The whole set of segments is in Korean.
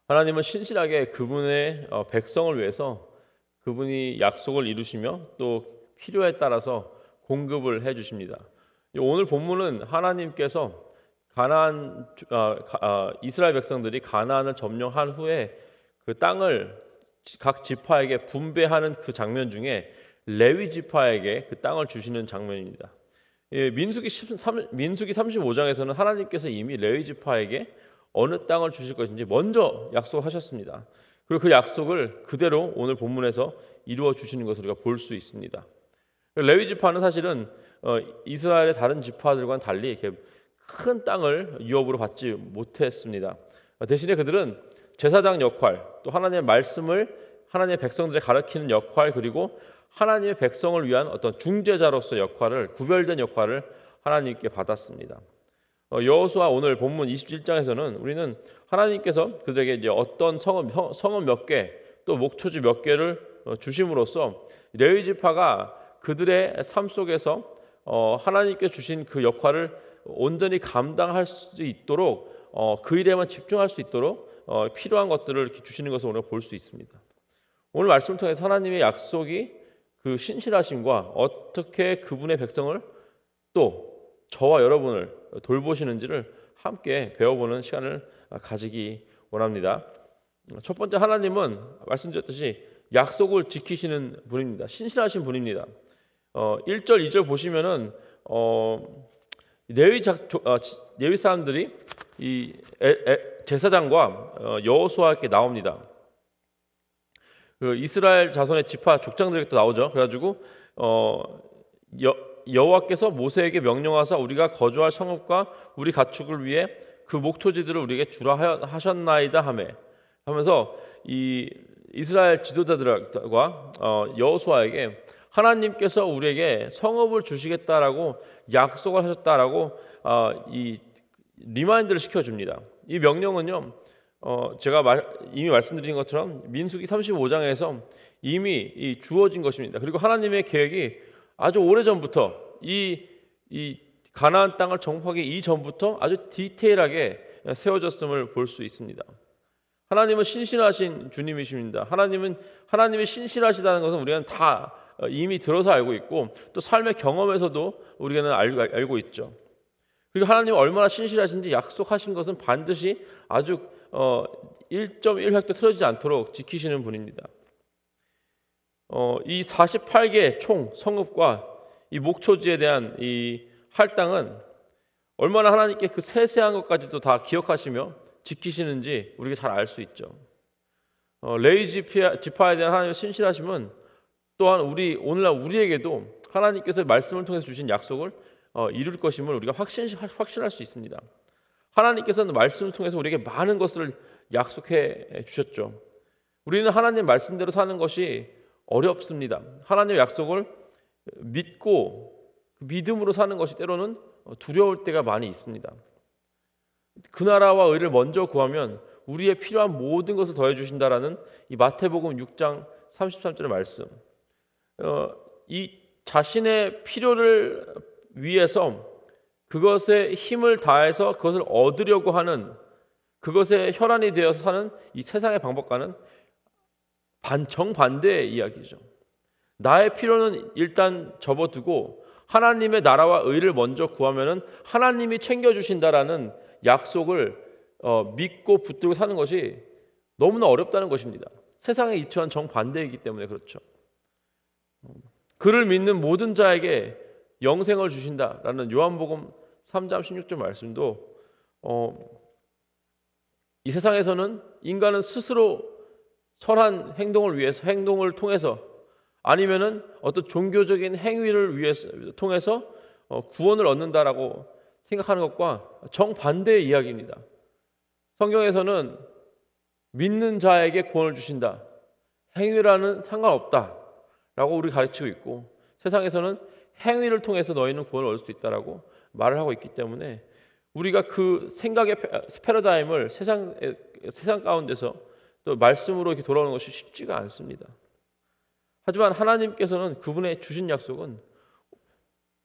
하나님은 신실하게 그분의 백성을 위해서 그분이 약속을 이루시며 또 필요에 따라서 공급을 해 주십니다. 오늘 본문은 하나님께서 이스라엘 백성들이 가나안을 점령한 후에 그 땅을 각 지파에게 분배하는 그 장면 중에 레위 지파에게 그 땅을 주시는 장면입니다. 민수기 35장에서는 하나님께서 이미 레위 지파에게 어느 땅을 주실 것인지 먼저 약속하셨습니다. 그리고 그 약속을 그대로 오늘 본문에서 이루어 주시는 것을 우리가 볼 수 있습니다. 레위 지파는 사실은 이스라엘의 다른 지파들과는 달리 이렇게 큰 땅을 유업으로 받지 못했습니다. 대신에 그들은 제사장 역할, 또 하나님의 말씀을 하나님의 백성들에 가르치는 역할, 그리고 하나님의 백성을 위한 어떤 중재자로서 역할을, 구별된 역할을 하나님께 받았습니다. 여호수아 오늘 본문 27장에서는 우리는 하나님께서 그들에게 이제 어떤 성읍 몇 개, 또 목초지 몇 개를 주심으로써 레위 지파가 그들의 삶 속에서 하나님께 주신 그 역할을 온전히 감당할 수 있도록 그 일에만 집중할 수 있도록 필요한 것들을 이렇게 주시는 것을 우리가 볼 수 있습니다. 오늘 말씀을 통해서 하나님의 약속이 그 신실하심과 어떻게 그분의 백성을 또 저와 여러분을 돌보시는지를 함께 배워보는 시간을 가지기 원합니다. 첫 번째, 하나님은 말씀드렸듯이 약속을 지키시는 분입니다. 신실하신 분입니다. 1절, 2절 보시면은 레위 사람들이 이 제사장과 여호수아에게 나옵니다. 그 이스라엘 자손의 지파 족장들에게 또 나오죠. 그래가지고 여호와께서 모세에게 명령하사 우리가 거주할 성읍과 우리 가축을 위해 그 목토지들을 우리에게 주라 하셨나이다 하면서 이 이스라엘 지도자들과 여호수아에게 하나님께서 우리에게 성읍을 주시겠다라고 약속을 하셨다라고 이 리마인드를 시켜줍니다. 이 명령은요, 제가 이미 말씀드린 것처럼 민수기 35장에서 이미 주어진 것입니다. 그리고 하나님의 계획이 아주 오래전부터 이 가나안 땅을 정복하기 이전부터 아주 디테일하게 세워졌음을 볼 수 있습니다. 하나님은 신실하신 주님이십니다. 하나님이 신실하시다는 것은 우리는 다 이미 들어서 알고 있고 또 삶의 경험에서도 우리는 알고 있죠. 그리고 하나님이 얼마나 신실하신지 약속하신 것은 반드시 아주 1.1획도 틀어지지 않도록 지키시는 분입니다. 이 48개 총 성읍과 이 목초지에 대한 이 할당은 얼마나 하나님께 그 세세한 것까지도 다 기억하시며 지키시는지 우리가 잘 알 수 있죠. 레위 지파에 대한 하나님의 신실하심은 또한 오늘날 우리에게도 하나님께서 말씀을 통해서 주신 약속을 이룰 것임을 우리가 확신할 수 있습니다. 하나님께서는 말씀을 통해서 우리에게 많은 것을 약속해 주셨죠. 우리는 하나님 말씀대로 사는 것이 어렵습니다. 하나님의 약속을 믿고 믿음으로 사는 것이 때로는 두려울 때가 많이 있습니다. 그 나라와 의를 먼저 구하면 우리의 필요한 모든 것을 더해 주신다라는 이 마태복음 6장 33절의 말씀. 이 자신의 필요를 위해서 그것에 힘을 다해서 그것을 얻으려고 하는 그것에 혈안이 되어서 사는 이 세상의 방법과는 정반대의 이야기죠. 나의 필요는 일단 접어두고 하나님의 나라와 의를 먼저 구하면은 하나님이 챙겨주신다라는 약속을 믿고 붙들고 사는 것이 너무나 어렵다는 것입니다. 세상에 이처한 정반대이기 때문에 그렇죠. 그를 믿는 모든 자에게 영생을 주신다라는 요한복음 3장 16절 말씀도 이 세상에서는 인간은 스스로 선한 행동을 통해서 아니면은 어떤 종교적인 행위를 통해서 구원을 얻는다라고 생각하는 것과 정반대의 이야기입니다. 성경에서는 믿는 자에게 구원을 주신다. 행위라는 상관없다라고 우리 가르치고 있고 세상에서는 행위를 통해서 너희는 구원을 얻을 수 있다라고 말을 하고 있기 때문에 우리가 그 생각의 패러다임을 세상 가운데서 또 말씀으로 이렇게 돌아오는 것이 쉽지가 않습니다. 하지만 하나님께서는 그분의 주신 약속은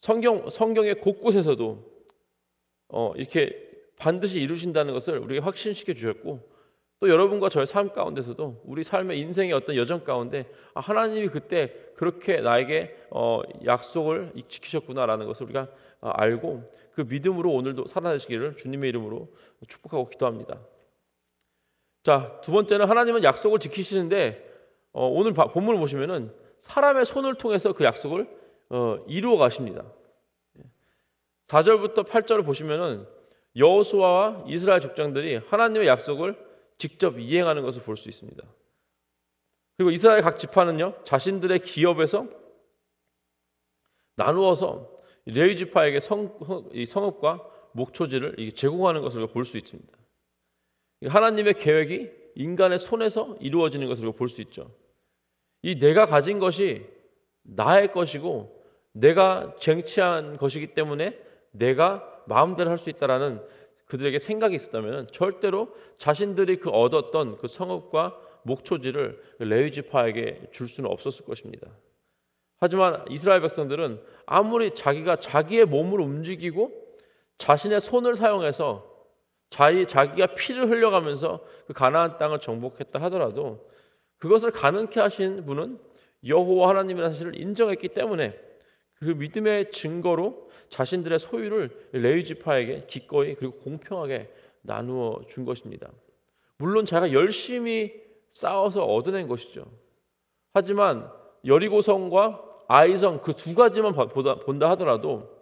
성경의 곳곳에서도 이렇게 반드시 이루신다는 것을 우리에게 확신시켜 주셨고 또 여러분과 저의 삶 가운데서도 우리 삶의 인생의 어떤 여정 가운데 하나님이 그때 그렇게 나에게 약속을 지키셨구나라는 것을 우리가 알고 그 믿음으로 오늘도 살아내시기를 주님의 이름으로 축복하고 기도합니다. 자, 두 번째는 하나님은 약속을 지키시는데 오늘 본문을 보시면은 사람의 손을 통해서 그 약속을 이루어 가십니다. 4절부터 8절을 보시면은 여호수아와 이스라엘 족장들이 하나님의 약속을 직접 이행하는 것을 볼 수 있습니다. 그리고 이스라엘 각 지파는요 자신들의 기업에서 나누어서 레위 지파에게 성읍과 목초지를 제공하는 것을 볼 수 있습니다. 하나님의 계획이 인간의 손에서 이루어지는 것을 볼 수 있죠. 이 내가 가진 것이 나의 것이고 내가 쟁취한 것이기 때문에 내가 마음대로 할 수 있다라는 그들에게 생각이 있었다면 절대로 자신들이 얻었던 그 성읍과 목초지를 레위 지파에게 줄 수는 없었을 것입니다. 하지만 이스라엘 백성들은 아무리 자기가 자기의 몸을 움직이고 자신의 손을 사용해서 자기가 피를 흘려가면서 그 가나안 땅을 정복했다 하더라도 그것을 가능케 하신 분은 여호와 하나님이라는 사실을 인정했기 때문에 그 믿음의 증거로 자신들의 소유를 레위 지파에게 기꺼이 그리고 공평하게 나누어 준 것입니다. 물론 자기가 열심히 싸워서 얻어낸 것이죠. 하지만 여리고성과 아이성 그 두 가지만 본다 하더라도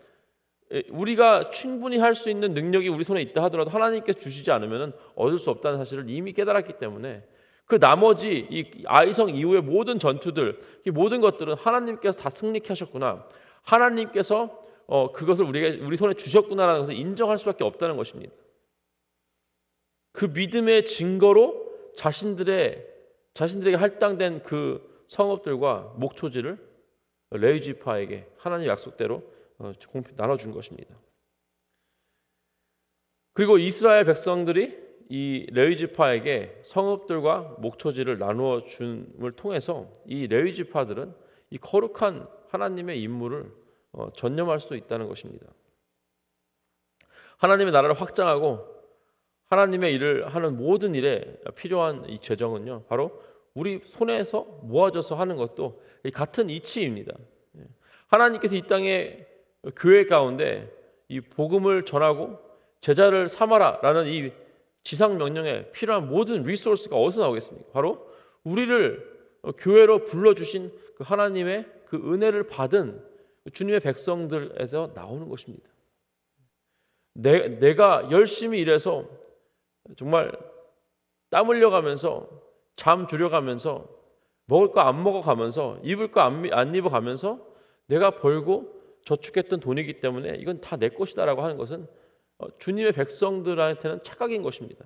우리가 충분히 할 수 있는 능력이 우리 손에 있다 하더라도 하나님께서 주시지 않으면 얻을 수 없다는 사실을 이미 깨달았기 때문에 그 나머지 이 아이성 이후의 모든 전투들, 이 모든 것들은 하나님께서 다 승리케 하셨구나, 하나님께서 그것을 우리 손에 주셨구나라는 것을 인정할 수밖에 없다는 것입니다. 그 믿음의 증거로 자신들에게 할당된 그 성읍들과 목초지를 레위 지파에게 하나님 약속대로 나눠준 것입니다. 그리고 이스라엘 백성들이 이 레위 지파에게 성읍들과 목초지를 나누어 줌을 통해서 이 레위 지파들은 이 거룩한 하나님의 임무를 전념할 수 있다는 것입니다. 하나님의 나라를 확장하고 하나님의 일을 하는 모든 일에 필요한 이 재정은요 바로 우리 손에서 모아져서 하는 것도 같은 이치입니다. 하나님께서 이 땅에 교회 가운데 이 복음을 전하고 제자를 삼아라라는 이 지상 명령에 필요한 모든 리소스가 어디서 나오겠습니까? 바로 우리를 교회로 불러주신 그 하나님의 그 은혜를 받은 주님의 백성들에서 나오는 것입니다. 내가 열심히 일해서 정말 땀 흘려가면서 잠 줄여가면서 먹을 거 안 먹어가면서 입을 거 안 입어가면서 내가 벌고 저축했던 돈이기 때문에 이건 다 내 것이다라고 하는 것은 주님의 백성들한테는 착각인 것입니다.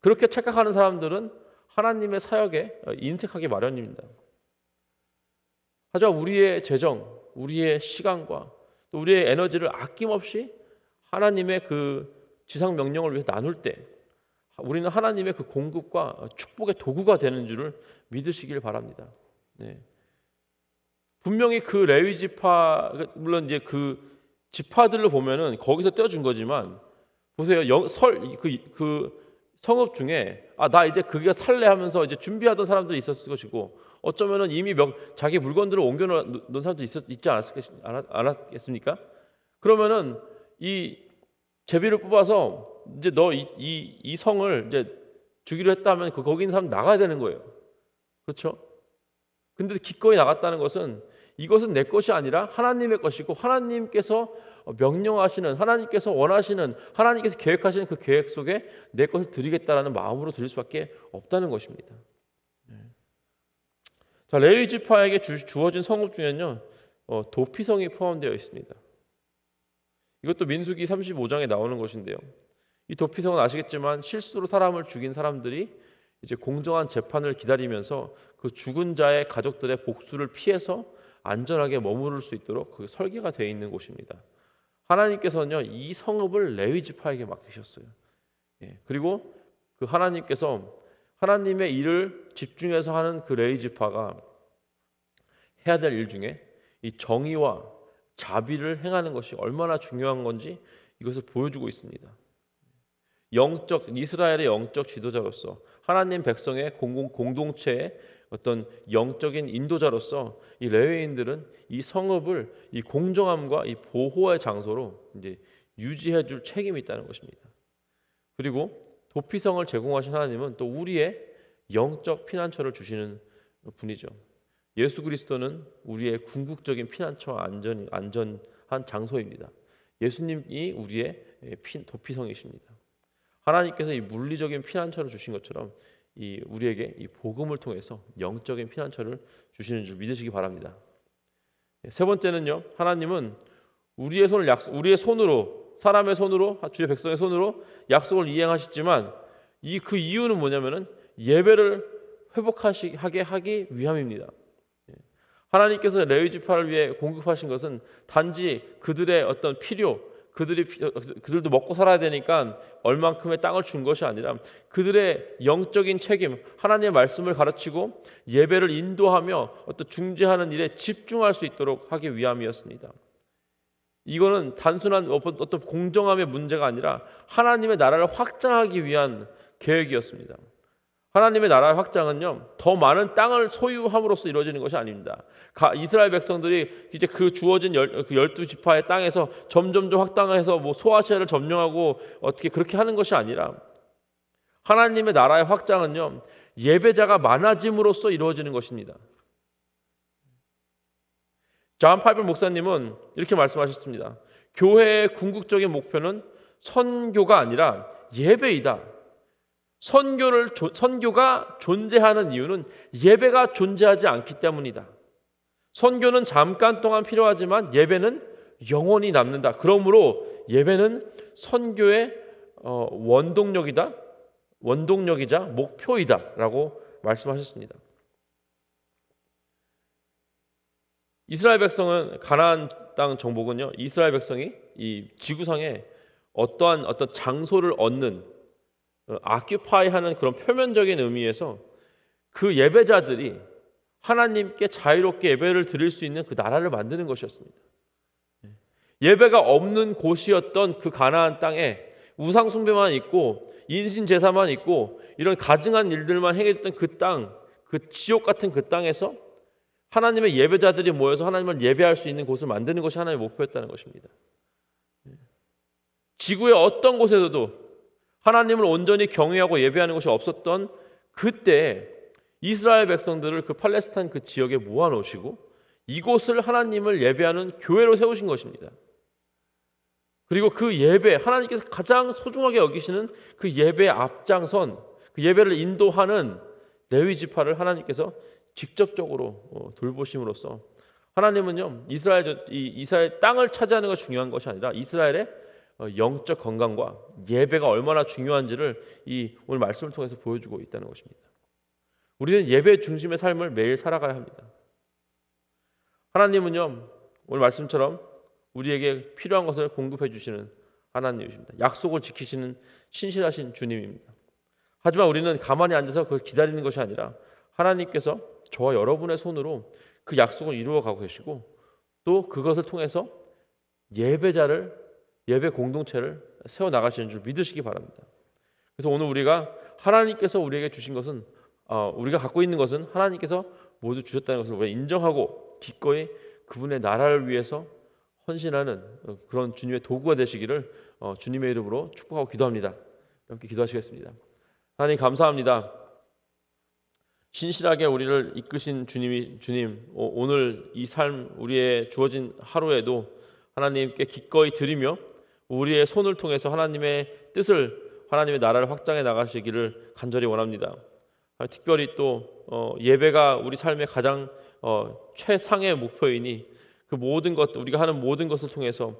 그렇게 착각하는 사람들은 하나님의 사역에 인색하기 마련입니다. 하지만 우리의 재정, 우리의 시간과 또 우리의 에너지를 아낌없이 하나님의 그 지상 명령을 위해서 나눌 때 우리는 하나님의 그 공급과 축복의 도구가 되는 줄을 믿으시길 바랍니다. 네. 분명히 그 레위 지파, 물론 이제 그 지파들을 보면은 거기서 떼어준 거지만 보세요. 그 성읍 중에 나 이제 그게 살래 하면서 이제 준비하던 사람들이 있었을 것이고 어쩌면은 이미 자기 물건들을 옮겨놓은 사람도 있지 않았겠습니까? 그러면은 이 제비를 뽑아서 이제 너 이 성을 이제 주기로 했다면 거기 있는 사람 나가야 되는 거예요. 그렇죠? 근데 기꺼이 나갔다는 것은 이것은 내 것이 아니라 하나님의 것이고 하나님께서 명령하시는, 하나님께서 원하시는, 하나님께서 계획하시는 그 계획 속에 내 것을 드리겠다라는 마음으로 드릴 수밖에 없다는 것입니다. 자, 레위 지파에게 주어진 성읍 중에는요 도피성이 포함되어 있습니다. 이것도 민수기 35장에 나오는 것인데요. 이 도피성은 아시겠지만 실수로 사람을 죽인 사람들이 이제 공정한 재판을 기다리면서 그 죽은 자의 가족들의 복수를 피해서 안전하게 머무를 수 있도록 그 설계가 되어 있는 곳입니다. 하나님께서는요 이 성읍을 레위 지파에게 맡기셨어요. 그리고 그 하나님께서 하나님의 일을 집중해서 하는 그 레위 지파가 해야 될 일 중에 이 정의와 자비를 행하는 것이 얼마나 중요한 건지 이것을 보여주고 있습니다. 이스라엘의 영적 지도자로서 하나님 백성의 공동체의 어떤 영적인 인도자로서 이 레위인들은 이 성읍을 이 공정함과 이 보호의 장소로 이제 유지해 줄 책임이 있다는 것입니다. 그리고 도피성을 제공하신 하나님은 또 우리의 영적 피난처를 주시는 분이죠. 예수 그리스도는 우리의 궁극적인 피난처와 안전한 장소입니다. 예수님이 우리의 도피성이십니다. 하나님께서 이 물리적인 피난처를 주신 것처럼 우리에게 이 복음을 통해서 영적인 피난처를 주시는 줄 믿으시기 바랍니다. 세 번째는요, 하나님은 우리의 손으로 사람의 손으로 주의 백성의 손으로 약속을 이행하셨지만 그 이유는 뭐냐면은 예배를 회복하게 하기 위함입니다. 하나님께서 레위 지파를 위해 공급하신 것은 단지 그들의 어떤 필요, 그들도 먹고 살아야 되니까 얼만큼의 땅을 준 것이 아니라 그들의 영적인 책임, 하나님의 말씀을 가르치고 예배를 인도하며 어떤 중재하는 일에 집중할 수 있도록 하기 위함이었습니다. 이거는 단순한 어떤 공정함의 문제가 아니라 하나님의 나라를 확장하기 위한 계획이었습니다. 하나님의 나라의 확장은요, 더 많은 땅을 소유함으로써 이루어지는 것이 아닙니다. 이스라엘 백성들이 이제 그 주어진 12지파의 땅에서 점점 확장해서 소아시아를 점령하고 어떻게 그렇게 하는 것이 아니라 하나님의 나라의 확장은요, 예배자가 많아짐으로써 이루어지는 것입니다. 존 파이퍼 목사님은 이렇게 말씀하셨습니다. 교회의 궁극적인 목표는 선교가 아니라 예배이다. 선교가 존재하는 이유는 예배가 존재하지 않기 때문이다. 선교는 잠깐 동안 필요하지만 예배는 영원히 남는다. 그러므로 예배는 선교의 원동력이자 목표이다라고 말씀하셨습니다. 이스라엘 백성은 가나안 땅 정복은요, 이스라엘 백성이 이 지구상에 어떤 장소를 얻는 아큐파이하는 그런 표면적인 의미에서 그 예배자들이 하나님께 자유롭게 예배를 드릴 수 있는 그 나라를 만드는 것이었습니다. 예배가 없는 곳이었던 그 가나안 땅에 우상 숭배만 있고 인신 제사만 있고 이런 가증한 일들만 행했던 그 땅, 그 지옥 같은 그 땅에서 하나님의 예배자들이 모여서 하나님을 예배할 수 있는 곳을 만드는 것이 하나님의 목표였다는 것입니다. 지구의 어떤 곳에서도 하나님을 온전히 경외하고 예배하는 것이 없었던 그때 이스라엘 백성들을 그 팔레스타인 그 지역에 모아놓으시고 이곳을 하나님을 예배하는 교회로 세우신 것입니다. 그리고 그 예배, 하나님께서 가장 소중하게 여기시는 그 예배의 앞장선, 그 예배를 인도하는 레위 지파를 하나님께서 직접적으로 돌보심으로써 하나님은요, 이스라엘 땅을 차지하는 것이 중요한 것이 아니라 이스라엘의 영적 건강과 예배가 얼마나 중요한지를 오늘 말씀을 통해서 보여주고 있다는 것입니다. 우리는 예배 중심의 삶을 매일 살아가야 합니다. 하나님은요, 오늘 말씀처럼 우리에게 필요한 것을 공급해 주시는 하나님이십니다. 약속을 지키시는 신실하신 주님입니다. 하지만 우리는 가만히 앉아서 그걸 기다리는 것이 아니라 하나님께서 저와 여러분의 손으로 그 약속을 이루어 가고 계시고 또 그것을 통해서 예배 공동체를 세워나가시는 줄 믿으시기 바랍니다. 그래서 오늘 우리가 하나님께서 우리에게 주신 것은 우리가 갖고 있는 것은 하나님께서 모두 주셨다는 것을 우리가 인정하고 기꺼이 그분의 나라를 위해서 헌신하는 그런 주님의 도구가 되시기를 주님의 이름으로 축복하고 기도합니다. 함께 기도하시겠습니다. 하나님 감사합니다. 신실하게 우리를 이끄신 주님, 오늘 이 삶 우리의 주어진 하루에도 하나님께 기꺼이 드리며 우리의 손을 통해서 하나님의 뜻을, 하나님의 나라를 확장해 나가시기를 간절히 원합니다. 특별히 또 예배가 우리 삶의 가장 최상의 목표이니 그 모든 것, 우리가 하는 모든 것을 통해서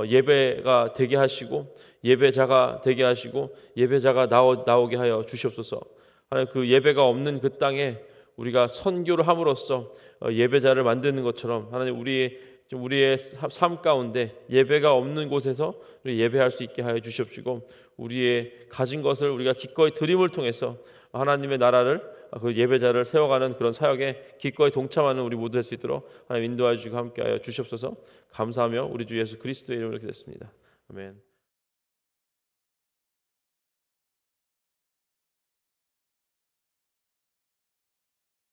예배가 되게 하시고 예배자가 되게 하시고 예배자가 나오게 하여 주시옵소서. 하나님, 그 예배가 없는 그 땅에 우리가 선교를 함으로써 예배자를 만드는 것처럼 하나님 우리의 삶 가운데 예배가 없는 곳에서 우리 예배할 수 있게 하여 주시옵시고 우리의 가진 것을 우리가 기꺼이 드림을 통해서 하나님의 나라를, 그 예배자를 세워가는 그런 사역에 기꺼이 동참하는 우리 모두 될 수 있도록 하나님 인도하여 주시고 함께하여 주시옵소서. 감사하며 우리 주 예수 그리스도의 이름으로 기도했습니다. 아멘.